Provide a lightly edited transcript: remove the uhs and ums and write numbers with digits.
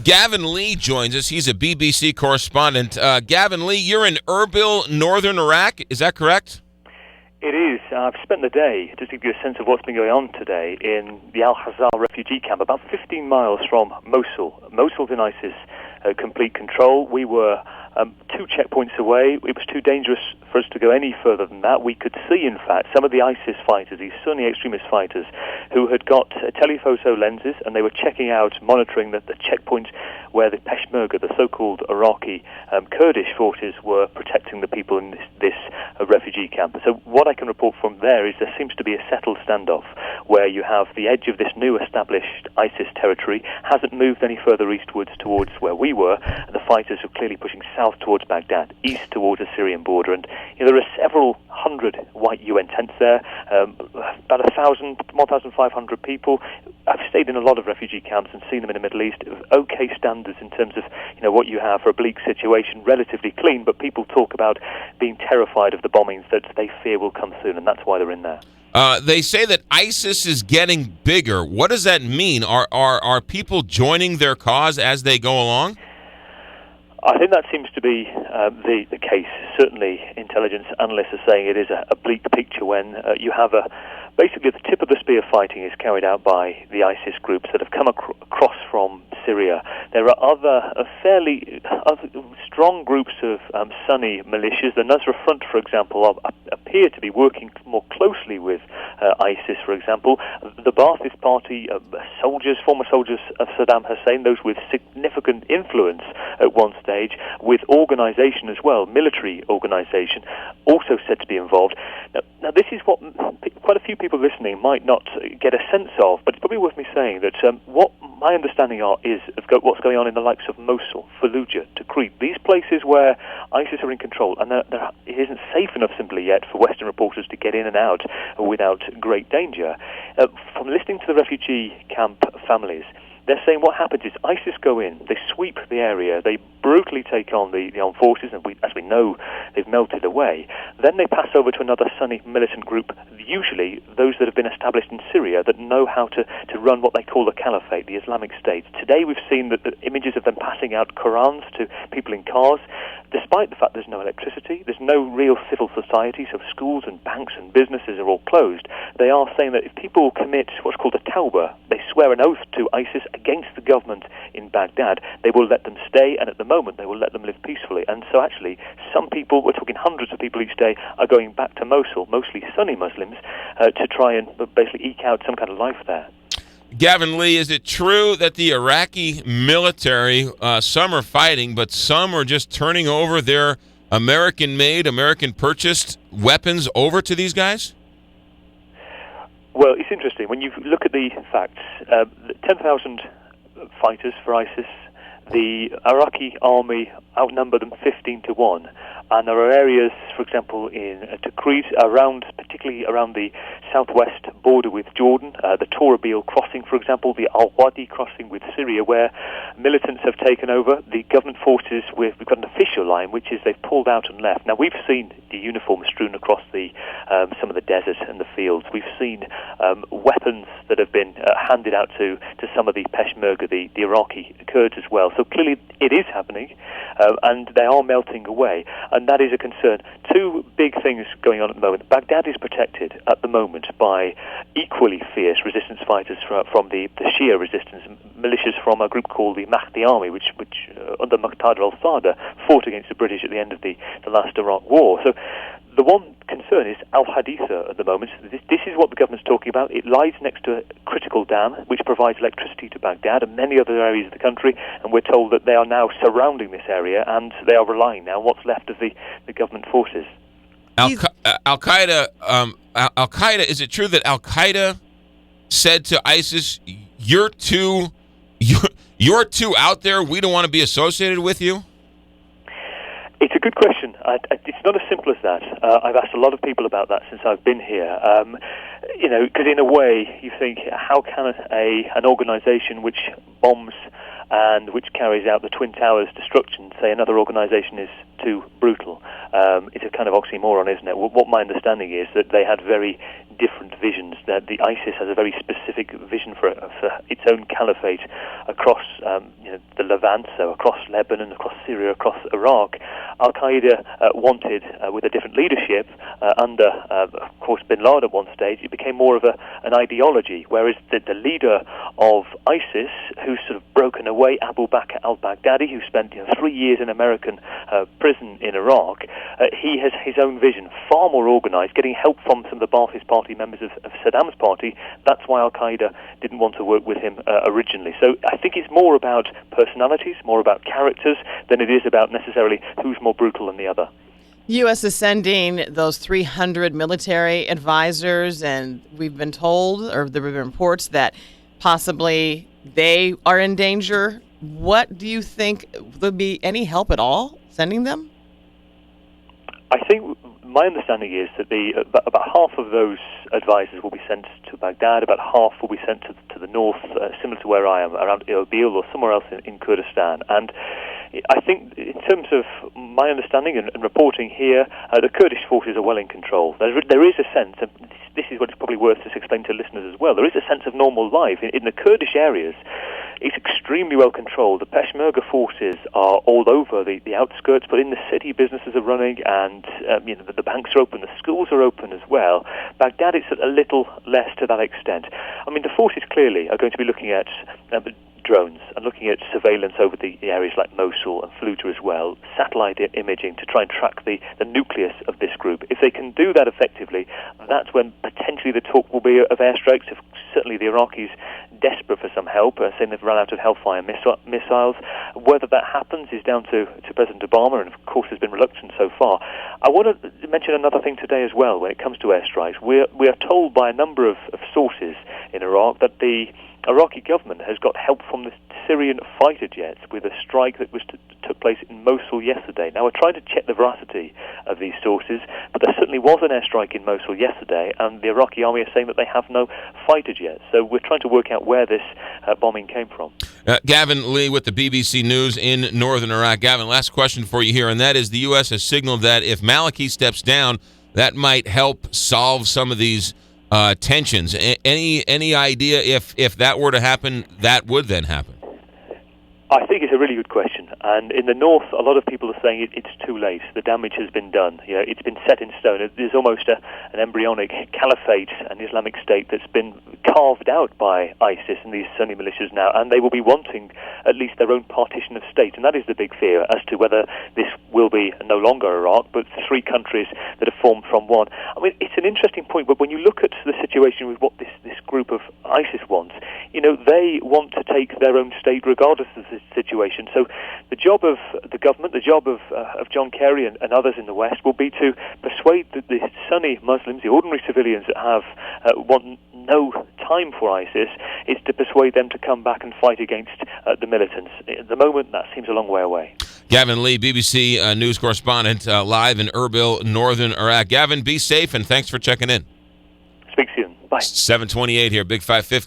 Gavin Lee joins us. He's a BBC correspondent. Gavin Lee, you're in Erbil, northern Iraq. Is that correct? It is. I've spent the day, just to give you a sense of what's been going on today, in the Al-Hazal refugee camp, about 15 miles from Mosul. Mosul's in ISIS complete control. We were 2 checkpoints away. It was too dangerous for us to go any further than that. We could see, in fact, some of the ISIS fighters, these Sunni extremist fighters, who had got telephoto lenses, and they were checking out, monitoring the checkpoint where the Peshmerga, the so-called Iraqi Kurdish forces, were protecting the people in this refugee camp. So what I can report from there is there seems to be a settled standoff where you have the edge of this new established ISIS territory hasn't moved any further eastwards towards where we were. The fighters are clearly pushing south towards Baghdad, east towards the Syrian border, and there are several hundred white UN tents there, about 1,500 people. I've stayed in a lot of refugee camps and seen them in the Middle East. Okay standards in terms of what you have for a bleak situation, relatively clean, but people talk about being terrified of the bombings that they fear will come soon, and that's why they're in there. They say that ISIS is getting bigger. What does that mean? Are people joining their cause as they go along? I think that seems to be the case. Certainly, intelligence analysts are saying it is a bleak picture when you have basically the tip of the spear fighting is carried out by the ISIS groups that have come across from Syria. There are other fairly strong groups of Sunni militias. The Nusra Front, for example, appear to be working more closely with ISIS, for example. The Ba'athist Party, former soldiers of Saddam Hussein, those with significant influence at one stage, with organisation as well, military organisation, also said to be involved. Now this is what quite a few people listening might not get a sense of, but it's probably worth me saying that what my understanding is of what's going on in the likes of Mosul, Fallujah, Tikrit, these places where ISIS are in control, and it isn't safe enough simply yet for Western reporters to get in and out without great danger. From listening to the refugee camp families, they're saying what happens is ISIS go in, they sweep the area, they brutally take on the armed forces, and as we know, they've melted away. Then they pass over to another Sunni militant group, usually those that have been established in Syria that know how to run what they call the caliphate, the Islamic State. Today we've seen the images of them passing out Qurans to people in cars, despite the fact there's no electricity, there's no real civil society, so schools and banks and businesses are all closed. They are saying that if people commit what's called a tawbah, they swear an oath to ISIS against the government in Baghdad, they will let them stay, and at the moment they will let them live peacefully. And so actually some people, we're talking hundreds of people each day, are going back to Mosul, mostly Sunni Muslims, to try and basically eke out some kind of life there. Gavin Lee, is it true that the Iraqi military, some are fighting, but some are just turning over their American-made, American-purchased weapons over to these guys? Well, it's interesting. When you look at the facts, 10,000 fighters for ISIS, the Iraqi army outnumber them 15-1. And there are areas, for example, in Tikrit, particularly around the southwest border with Jordan, the Torabil crossing, for example, the Al-Wadi crossing with Syria, where militants have taken over. The government forces, we've got an official line, which is they've pulled out and left. Now, we've seen the uniforms strewn across some of the desert and the fields. We've seen weapons that have been handed out to some of the Peshmerga, the Iraqi Kurds as well. So clearly it is happening, and they are melting away. And that is a concern. Two big things going on at the moment. Baghdad is protected at the moment by equally fierce resistance fighters from the Shia resistance, militias from a group called the Mahdi Army, which under Muqtada al-Sadr fought against the British at the end of the last Iraq War. So the one concern is Al-Haditha at the moment. This is what the government's talking about. It lies next to a critical dam which provides electricity to Baghdad and many other areas of the country, and we're told that they are now surrounding this area and they are relying now on what's left of the government forces. Al-Qaeda, is it true that Al-Qaeda said to ISIS, you're too out there, we don't want to be associated with you? It's a good question. It's not as simple as that. I've asked a lot of people about that since I've been here. Because in a way, you think, how can an organisation which bombs and which carries out the Twin Towers destruction say another organisation is too brutal? It's a kind of oxymoron, isn't it? What my understanding is that they had very different visions, that the ISIS has a very specific vision for its own caliphate across the Levant, so across Lebanon, across Syria, across Iraq. Al-Qaeda wanted, with a different leadership, under, of course, bin Laden at one stage, it became more of an ideology, whereas the leader of ISIS, who's sort of broken away, Abu Bakr al-Baghdadi, who spent 3 years in American prison in Iraq, he has his own vision, far more organized, getting help from some of the Ba'athist Party members of Saddam's party. That's why Al-Qaeda didn't want to work with him originally. So I think it's more about personalities, more about characters, than it is about necessarily who's more brutal than the other. U.S. is sending those 300 military advisors, and we've been told, or there have been reports, that possibly they are in danger. What do you think? Would be any help at all sending them? I think my understanding is that about half of those advisors will be sent to Baghdad, about half will be sent to the north, similar to where I am, around Erbil or somewhere else in Kurdistan. And I think in terms of my understanding and reporting here, the Kurdish forces are well in control. There is a sense, and this is what it's probably worth to explain to listeners as well, there is a sense of normal life. In the Kurdish areas, it's extremely well controlled. The Peshmerga forces are all over the outskirts, but in the city, businesses are running, and the banks are open, the schools are open as well. Baghdad, it's a little less to that extent. I mean, the forces clearly are going to be looking at drones and looking at surveillance over the areas like Mosul and Fallujah as well, satellite imaging to try and track the nucleus of this group. If they can do that effectively, that's when potentially the talk will be of airstrikes. Certainly the Iraqis desperate for some help, saying they've run out of Hellfire missiles. Whether that happens is down to President Obama, and of course has been reluctant so far. I want to mention another thing today as well when it comes to airstrikes. We are told by a number of sources in Iraq that the Iraqi government has got help from the Syrian fighter jets with a strike that took place in Mosul yesterday. Now, we're trying to check the veracity of these sources, but there certainly was an airstrike in Mosul yesterday, and the Iraqi army are saying that they have no fighter jets. So we're trying to work out where this bombing came from. Gavin Lee with the BBC News in northern Iraq. Gavin, last question for you here, and that is the U.S. has signaled that if Maliki steps down, that might help solve some of these tensions. Any idea if that were to happen, that would then happen? I think it's a really good question. And in the north, a lot of people are saying it's too late. The damage has been done. It's been set in stone. There's almost an embryonic caliphate, an Islamic State that's been carved out by ISIS and these Sunni militias now, and they will be wanting at least their own partition of state. And that is the big fear as to whether this will be no longer Iraq, but 3 countries that are formed from one. I mean, it's an interesting point, but when you look at the situation with what this group of ISIS wants, they want to take their own state regardless of the situation. So the job of the government, the job of John Kerry and others in the West will be to persuade the Sunni Muslims, the ordinary civilians that have want no time for ISIS, is to persuade them to come back and fight against the militants. At the moment, that seems a long way away. Gavin Lee, BBC News correspondent, live in Erbil, northern Iraq. Gavin, be safe, and thanks for checking in. Speak soon. Bye. 7:28 here, Big 550.